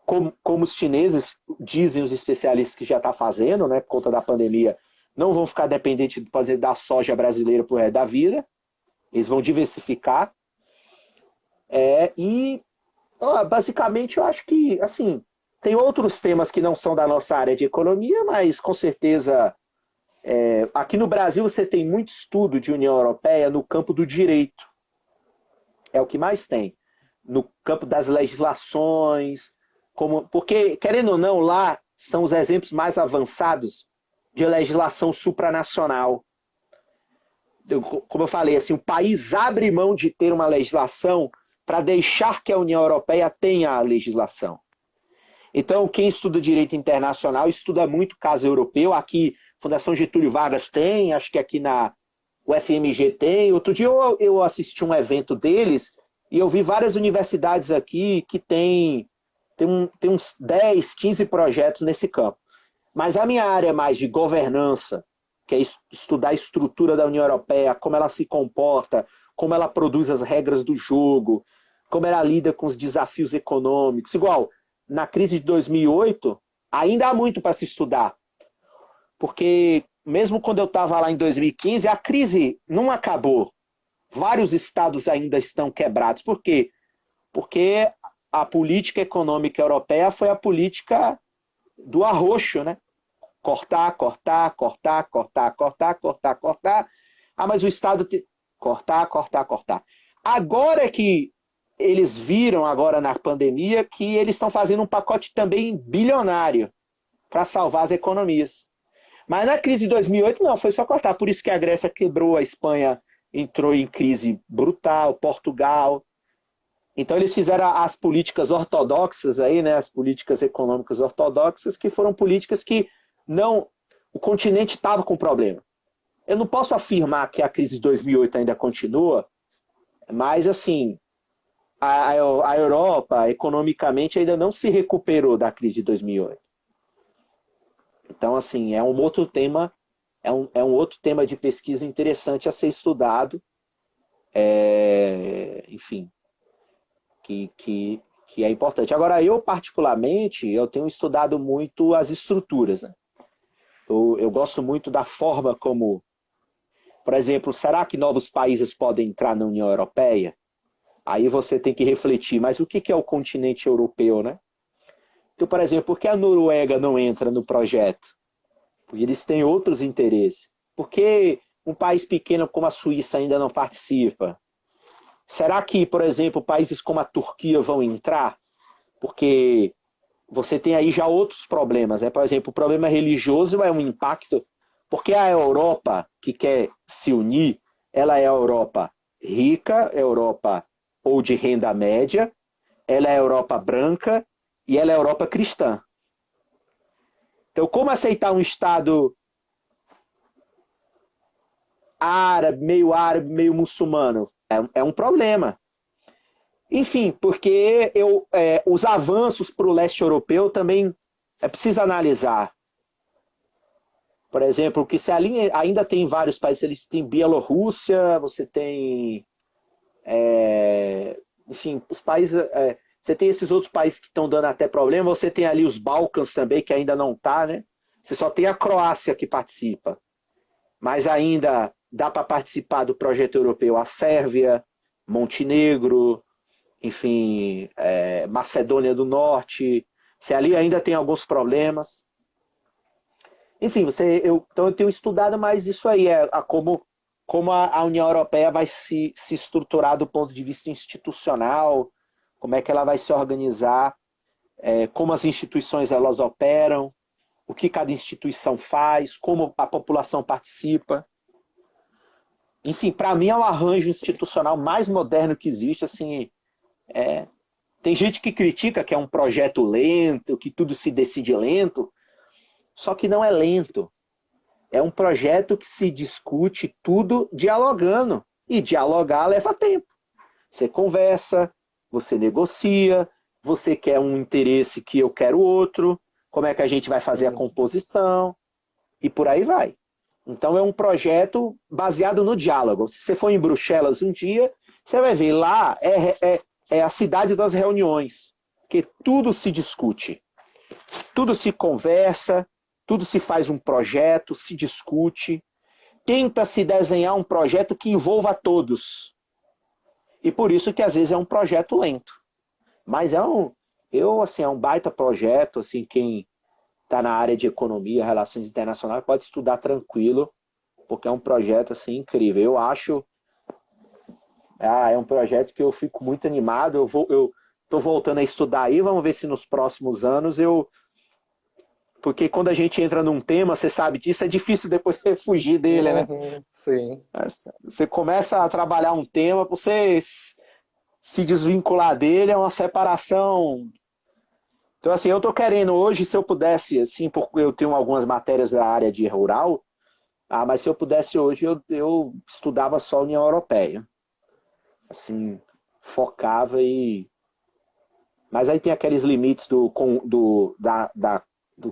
como os chineses, dizem os especialistas que já está fazendo, né, por conta da pandemia, não vão ficar dependentes, por exemplo, da soja brasileira por resto da vida, eles vão diversificar. Basicamente, eu acho que, assim, tem outros temas que não são da nossa área de economia, mas com certeza, aqui no Brasil você tem muito estudo de União Europeia no campo do direito. É o que mais tem. No campo das legislações, porque, querendo ou não, lá são os exemplos mais avançados de legislação supranacional. Como eu falei, assim, o país abre mão de ter uma legislação para deixar que a União Europeia tenha a legislação. Então, quem estuda direito internacional estuda muito caso europeu. Aqui, Fundação Getúlio Vargas tem, acho que aqui na UFMG tem. Outro dia eu assisti um evento deles e eu vi várias universidades aqui que tem uns 10, 15 projetos nesse campo. Mas a minha área mais de governança, que é estudar a estrutura da União Europeia, como ela se comporta, como ela produz as regras do jogo, como ela lida com os desafios econômicos. Igual, na crise de 2008, ainda há muito para se estudar. Porque mesmo quando eu estava lá em 2015, a crise não acabou. Vários estados ainda estão quebrados. Por quê? Porque a política econômica europeia foi a política do arroxo, né? Cortar, cortar, cortar, cortar, cortar, cortar, cortar. Mas o Estado... Cortar, cortar, cortar. Agora é que eles viram, agora na pandemia, que eles estão fazendo um pacote também bilionário para salvar as economias. Mas na crise de 2008, não, foi só cortar. Por isso que a Grécia quebrou, a Espanha entrou em crise brutal, Portugal. Então eles fizeram as políticas ortodoxas aí, né, as políticas econômicas ortodoxas, que foram políticas que o continente estava com problema. Eu não posso afirmar que a crise de 2008 ainda continua, mas assim, a Europa economicamente ainda não se recuperou da crise de 2008. Então, assim, é um outro tema, é um outro tema de pesquisa interessante a ser estudado, enfim, que é importante. Agora, eu particularmente, eu tenho estudado muito as estruturas, né? Eu gosto muito da forma como, por exemplo, será que novos países podem entrar na União Europeia? Aí você tem que refletir, mas o que é o continente europeu, né? Então, por exemplo, por que a Noruega não entra no projeto? Porque eles têm outros interesses. Por que um país pequeno como a Suíça ainda não participa? Será que, por exemplo, países como a Turquia vão entrar? Porque você tem aí já outros problemas, né? Por exemplo, o problema religioso é um impacto, porque a Europa que quer se unir, ela é a Europa rica, Europa ou de renda média, ela é a Europa branca e ela é a Europa cristã. Então, como aceitar um Estado árabe, meio muçulmano? É um problema. Enfim, porque os avanços para o leste europeu também é preciso analisar. Por exemplo, que se ainda tem vários países, eles têm Bielorrússia, você tem... enfim, os países... você tem esses outros países que estão dando até problema, você tem ali os Balcãs também, que ainda não está, né? Você só tem a Croácia que participa. Mas ainda dá para participar do projeto europeu a Sérvia, Montenegro, enfim, Macedônia do Norte. Se ali ainda tem alguns problemas. Enfim, então eu tenho estudado mais isso aí, como a União Europeia vai se estruturar do ponto de vista institucional, como é que ela vai se organizar, como as instituições elas operam, o que cada instituição faz, como a população participa. enfim, para mim é o arranjo institucional mais moderno que existe, assim, tem gente que critica que é um projeto lento, que tudo se decide lento, só que não é lento. É um projeto que se discute tudo dialogando. E dialogar leva tempo. Você conversa, você negocia, você quer um interesse que eu quero outro, como é que a gente vai fazer a composição, e por aí vai. Então é um projeto baseado no diálogo. Se você for em Bruxelas um dia, você vai ver lá é a cidade das reuniões, que tudo se discute, tudo se conversa, tudo se faz um projeto, se discute, tenta-se desenhar um projeto que envolva todos. E por isso que às vezes é um projeto lento. Mas é um baita projeto, assim, quem está na área de economia, relações internacionais, pode estudar tranquilo, porque é um projeto assim incrível. Eu acho é um projeto que eu fico muito animado. Eu tô voltando a estudar aí, vamos ver se nos próximos anos porque quando a gente entra num tema, você sabe disso, é difícil depois você fugir dele, né?
Sim.
Você começa a trabalhar um tema, você se desvincular dele é uma separação. Então, assim, eu tô querendo hoje, se eu pudesse, assim, porque eu tenho algumas matérias da área de rural, mas se eu pudesse hoje, eu estudava só a União Europeia. Assim, focava e... Mas aí tem aqueles limites do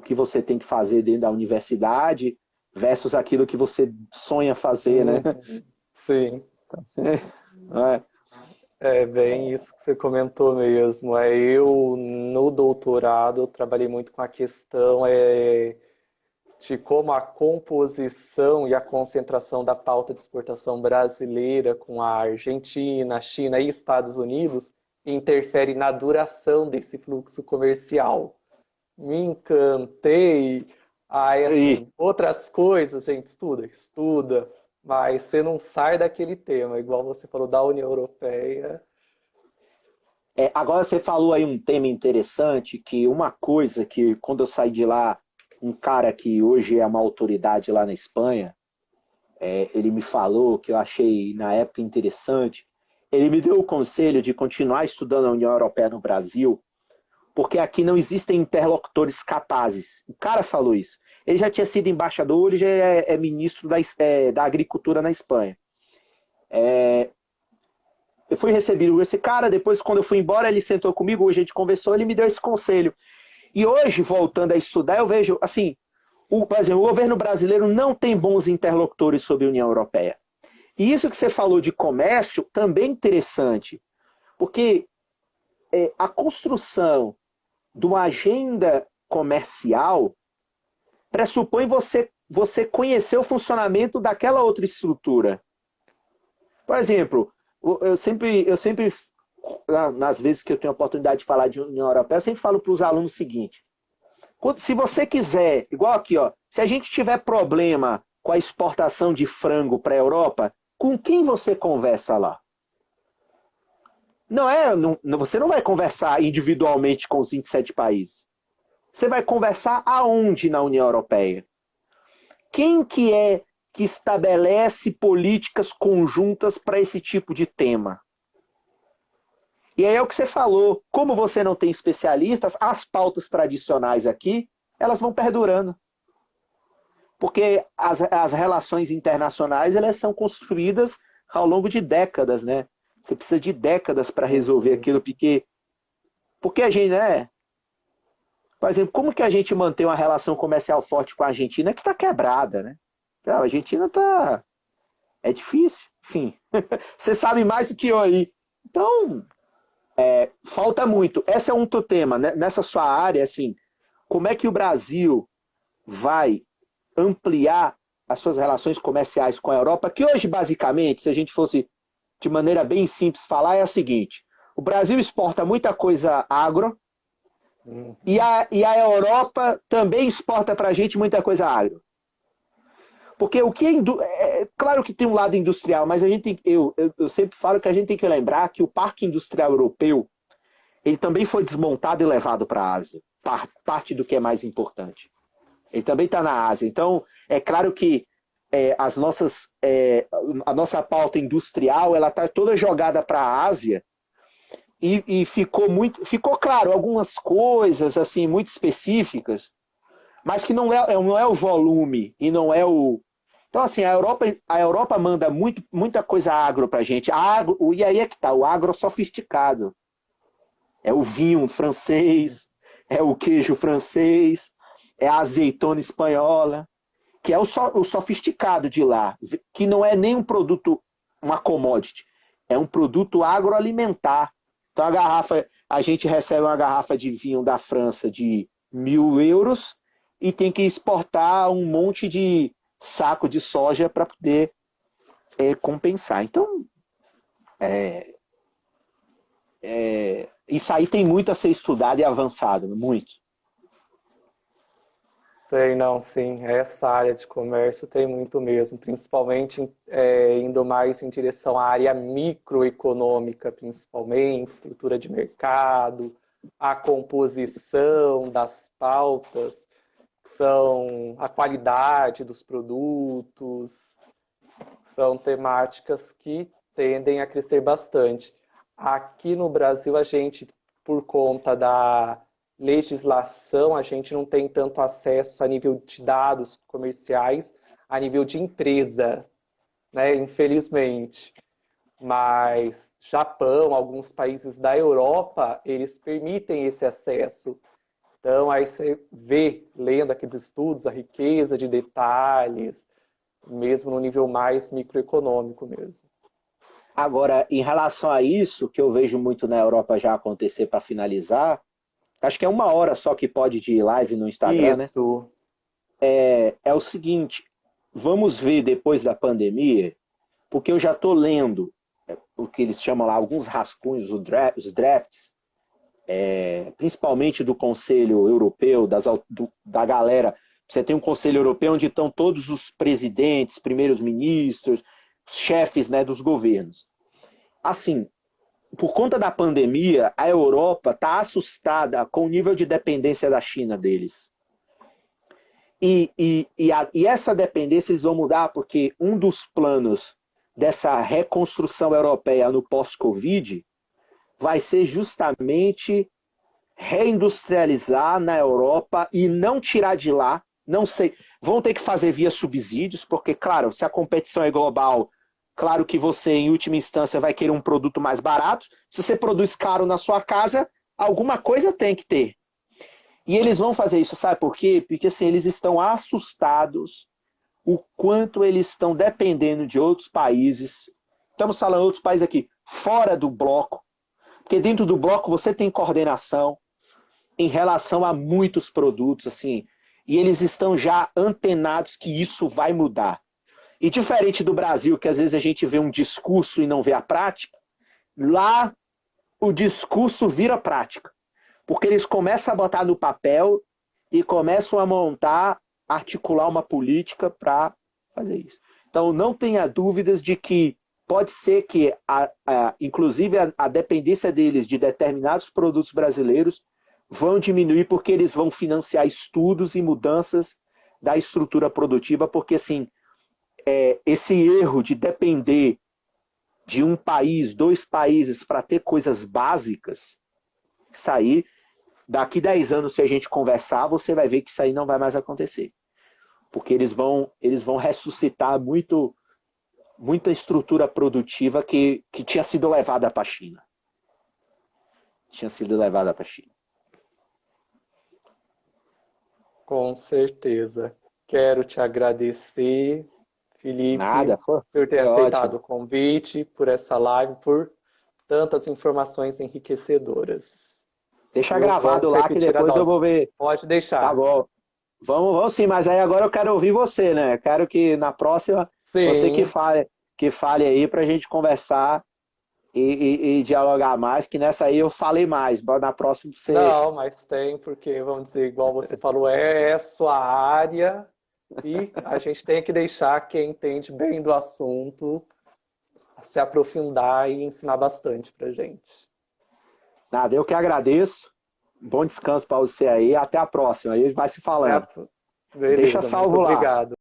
que você tem que fazer dentro da universidade versus aquilo que você sonha fazer, né?
Sim.
Então, assim, é.
É bem isso que você comentou mesmo. Eu, no doutorado, eu trabalhei muito com a questão de como a composição e a concentração da pauta de exportação brasileira com a Argentina, China e Estados Unidos interfere na duração desse fluxo comercial. Me encantei. Assim, outras coisas, gente, estuda, mas você não sai daquele tema, igual você falou da União Europeia.
Agora você falou aí um tema interessante, que uma coisa que quando eu saí de lá, um cara que hoje é uma autoridade lá na Espanha, ele me falou que eu achei na época interessante. Ele me deu o conselho de continuar estudando a União Europeia no Brasil, porque aqui não existem interlocutores capazes. O cara falou isso. Ele já tinha sido embaixador, ele já é ministro da Agricultura na Espanha. Eu fui recebido esse cara, depois quando eu fui embora, ele sentou comigo, a gente conversou, ele me deu esse conselho. E hoje, voltando a estudar, eu vejo, assim, por exemplo, o governo brasileiro não tem bons interlocutores sobre a União Europeia. E isso que você falou de comércio também é interessante, porque a construção de uma agenda comercial pressupõe você conhecer o funcionamento daquela outra estrutura. Por exemplo, eu sempre, nas vezes que eu tenho a oportunidade de falar de União Europeia, eu sempre falo para os alunos o seguinte: se você quiser, igual aqui, ó, se a gente tiver problema com a exportação de frango para a Europa, com quem você conversa lá? Você não vai conversar individualmente com os 27 países. Você vai conversar aonde na União Europeia? Quem que estabelece políticas conjuntas para esse tipo de tema? E aí é o que você falou, como você não tem especialistas, as pautas tradicionais aqui, elas vão perdurando. Porque as relações internacionais, elas são construídas ao longo de décadas, né? Você precisa de décadas para resolver aquilo, porque a gente, né? Por exemplo, como que a gente mantém uma relação comercial forte com a Argentina que está quebrada, né? A Argentina está... É difícil, enfim. Você sabe mais do que eu aí. Então, falta muito. Esse é um outro tema, né? Nessa sua área, assim, como é que o Brasil vai ampliar as suas relações comerciais com a Europa, que hoje, basicamente, se a gente fosse de maneira bem simples falar, é o seguinte: o Brasil exporta muita coisa agro, e a Europa também exporta para a gente muita coisa agro. Porque o que claro que tem um lado industrial, mas a gente eu sempre falo que a gente tem que lembrar que o parque industrial europeu, ele também foi desmontado e levado para a Ásia. Parte do que é mais importante. Ele também está na Ásia. Então, é claro que a nossa pauta industrial ela está toda jogada para a Ásia e ficou claro algumas coisas assim muito específicas, mas que não é o volume e não é o. Então, assim, a Europa manda muita coisa agro para a gente. E aí é que tá, o agro sofisticado. É o vinho francês, é o queijo francês, é a azeitona espanhola, que é o sofisticado de lá, que não é nem um produto, uma commodity, é um produto agroalimentar. Então a gente recebe uma garrafa de vinho da França de 1.000 euros e tem que exportar um monte de saco de soja para poder compensar. Então, isso aí tem muito a ser estudado e avançado, muito.
Tem, não, sim. Essa área de comércio tem muito mesmo, principalmente indo mais em direção à área microeconômica, principalmente, estrutura de mercado, a composição das pautas, são a qualidade dos produtos, são temáticas que tendem a crescer bastante. Aqui no Brasil, a gente, por conta da legislação, a gente não tem tanto acesso a nível de dados comerciais, a nível de empresa, né? Infelizmente. Mas Japão, alguns países da Europa, eles permitem esse acesso. Então, aí você vê, lendo aqueles estudos, a riqueza de detalhes, mesmo no nível mais microeconômico mesmo.
Agora, em relação a isso, que eu vejo muito na Europa já acontecer para finalizar, acho que é 1 hora só que pode de live no Instagram, né?
Isso.
É o seguinte, vamos ver depois da pandemia, porque eu já estou lendo o que eles chamam lá, alguns rascunhos, os drafts, principalmente do Conselho Europeu, da galera. Você tem um Conselho Europeu onde estão todos os presidentes, primeiros ministros, chefes, né, dos governos. Assim, por conta da pandemia, a Europa está assustada com o nível de dependência da China deles. E essa dependência eles vão mudar porque um dos planos dessa reconstrução europeia no pós-Covid vai ser justamente reindustrializar na Europa e não tirar de lá, não sei, vão ter que fazer via subsídios, porque, claro, se a competição é global, claro que você, em última instância, vai querer um produto mais barato. Se você produz caro na sua casa, alguma coisa tem que ter. E eles vão fazer isso, sabe por quê? Porque assim, eles estão assustados o quanto eles estão dependendo de outros países. Estamos falando de outros países aqui, fora do bloco, porque dentro do bloco você tem coordenação em relação a muitos produtos, assim, e eles estão já antenados que isso vai mudar. E diferente do Brasil, que às vezes a gente vê um discurso e não vê a prática, lá o discurso vira prática. Porque eles começam a botar no papel e começam a montar, articular uma política para fazer isso. Então não tenha dúvidas de que pode ser que, inclusive, a dependência deles de determinados produtos brasileiros vão diminuir porque eles vão financiar estudos e mudanças da estrutura produtiva, porque assim, esse erro de depender de um país, 2 países para ter coisas básicas, isso aí, daqui 10 anos, se a gente conversar, você vai ver que isso aí não vai mais acontecer. Porque eles vão ressuscitar muita estrutura produtiva que tinha sido levada para a China. Tinha sido levada para a China.
Com certeza. Quero te agradecer, Felipe,
Nada,
por ter
foi
aceitado
ótimo.
o convite, por essa live, por tantas informações enriquecedoras.
Deixa
Viu?
gravado
Vamos
lá que
repetir a
depois eu
dose.
vou ver.
Pode
Tá
deixar.
bom. Vamos sim, mas aí agora eu quero ouvir você, né? Quero que na próxima você
Sim.
que fale aí pra gente conversar e dialogar mais, que nessa aí eu falei mais. Na próxima você.
Não, mas tem, porque, vamos dizer, igual você falou, é sua área e a gente tem que deixar quem entende bem do assunto se aprofundar e ensinar bastante pra gente.
Nada, eu que agradeço. Bom descanso pra você aí. Até a próxima. Aí vai se falando.
Né?
Deixa
Beleza, muito
salvo lá.
obrigado.